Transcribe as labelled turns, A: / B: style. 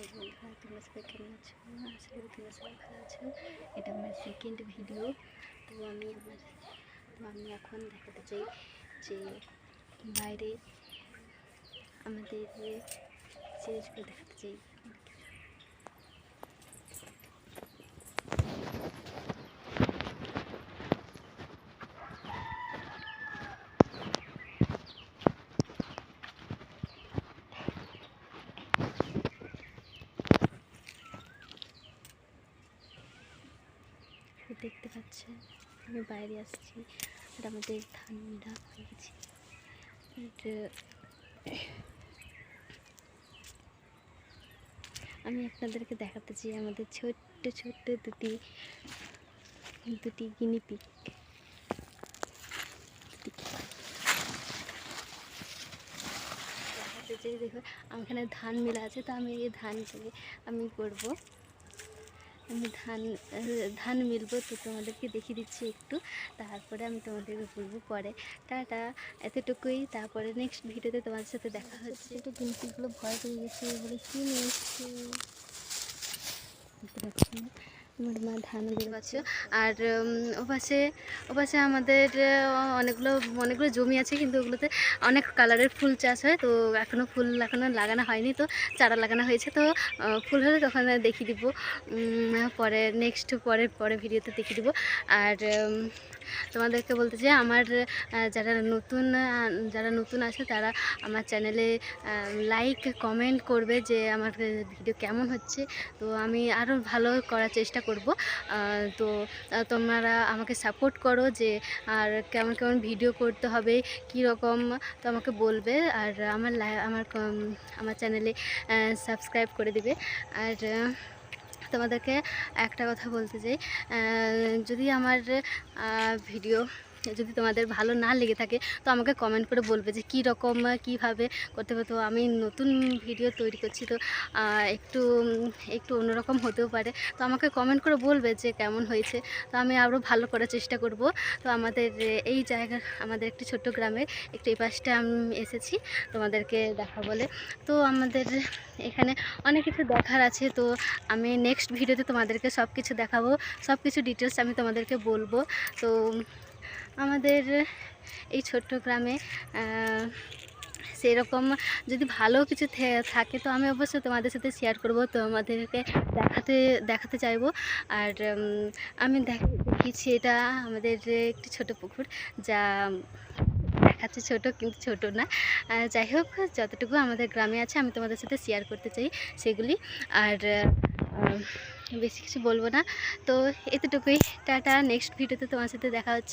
A: High বন্ধুরা, তোমরা সবাই কেমন আছো? আশা করি তোমরা সবাই ভালো আছো। এটা আমার সেকেন্ড ভিডিও। আমি এখন দেখাতে চাই যে বাইরে আমাদের সিরিজগুলো দেখাতে চাই। দেখতে পাচ্ছেন আমি বাইরে আসছি আর আমাদের ধান মেলা হয়ে গেছে। আমি আপনাদেরকে দেখাতে চাই আমাদের ছোট্ট ছোট্ট দুটি গিনিপিগ। দেখাতে চাই, দেখো আমার এখানে ধান মেলা আছে, তো আমি এই ধানটাকে আমি করবো, আমি ধান মিলবো। তো তোমাদেরকে দেখিয়ে দিচ্ছি একটু, তারপরে আমি তোমাদেরকে বলবো পরে। টাটা, এতটুকুই। তারপরে নেক্সট ভিডিওতে তোমাদের সাথে দেখা হচ্ছে। একটু গিনপিগুলো ভয় পেয়ে গেছে বলে কি নিয়ে এসছে আমার মা ধান পাচ্ছে। আর ওপাশে আমাদের অনেকগুলো জমি আছে, কিন্তু ওগুলোতে অনেক কালারের ফুল চাষ হয়। তো এখনও ফুল লাগানো হয়নি, তো চারা লাগানো হয়েছে। তো ফুল হলে তখন দেখিয়ে দিব, পরে নেক্সট পরে ভিডিওতে দেখিয়ে দিব। আর তোমাদেরকে বলতে চাই, আমার যারা নতুন আছে তারা আমার চ্যানেলে লাইক কমেন্ট করবে যে আমার ভিডিও কেমন হচ্ছে। তো আমি আরও ভালো করার চেষ্টা করব। তো তোমরা আমাকে সাপোর্ট করো যে আর কেমন কেমন ভিডিও করতে হবে, কী রকম, তো আমাকে বলবে। আর আমার চ্যানেলে সাবস্ক্রাইব করে দিবে। আর তোমাদেরকে একটা কথা বলতে চাই, যদি আমার ভিডিও যদি তোমাদের ভালো না লেগে থাকে তো আমাকে কমেন্ট করে বলবে যে কী রকম কীভাবে করতে হবে। তো আমি নতুন ভিডিও তৈরি করছি, তো একটু অন্যরকম হতেও পারে। তো আমাকে কমেন্ট করে বলবে যে কেমন হয়েছে, তো আমি আরও ভালো করার চেষ্টা করব। তো আমাদের এই আমাদের একটি ছোট্ট গ্রামে একটু এই পাশটা আমি এসেছি তোমাদেরকে দেখা বলে। তো আমাদের এখানে অনেক কিছু দেখার আছে। তো আমি নেক্সট ভিডিওতে তোমাদেরকে সব কিছু দেখাবো, সব কিছু ডিটেলস আমি তোমাদেরকে বলবো। তো আমাদের এই ছোট্ট গ্রামে সেরকম যদি ভালো কিছু থাকে তো আমি অবশ্যই তোমাদের সাথে শেয়ার করব, তোমাদেরকে দেখাতে চাইবো। আর আমি দেখিয়েছি এটা আমাদের একটি ছোট পুকুর, যা দেখাচ্ছে ছোট, কিন্তু ছোট না। যাই হোক, যতটুকু আমাদের গ্রামে আছে আমি তোমাদের সাথে শেয়ার করতে চাই সেগুলি। আর বেশি কিছু বলবো না, তো এতটুকুই। টাটা, নেক্সট ভিডিওতে তোমার সাথে দেখা হচ্ছে।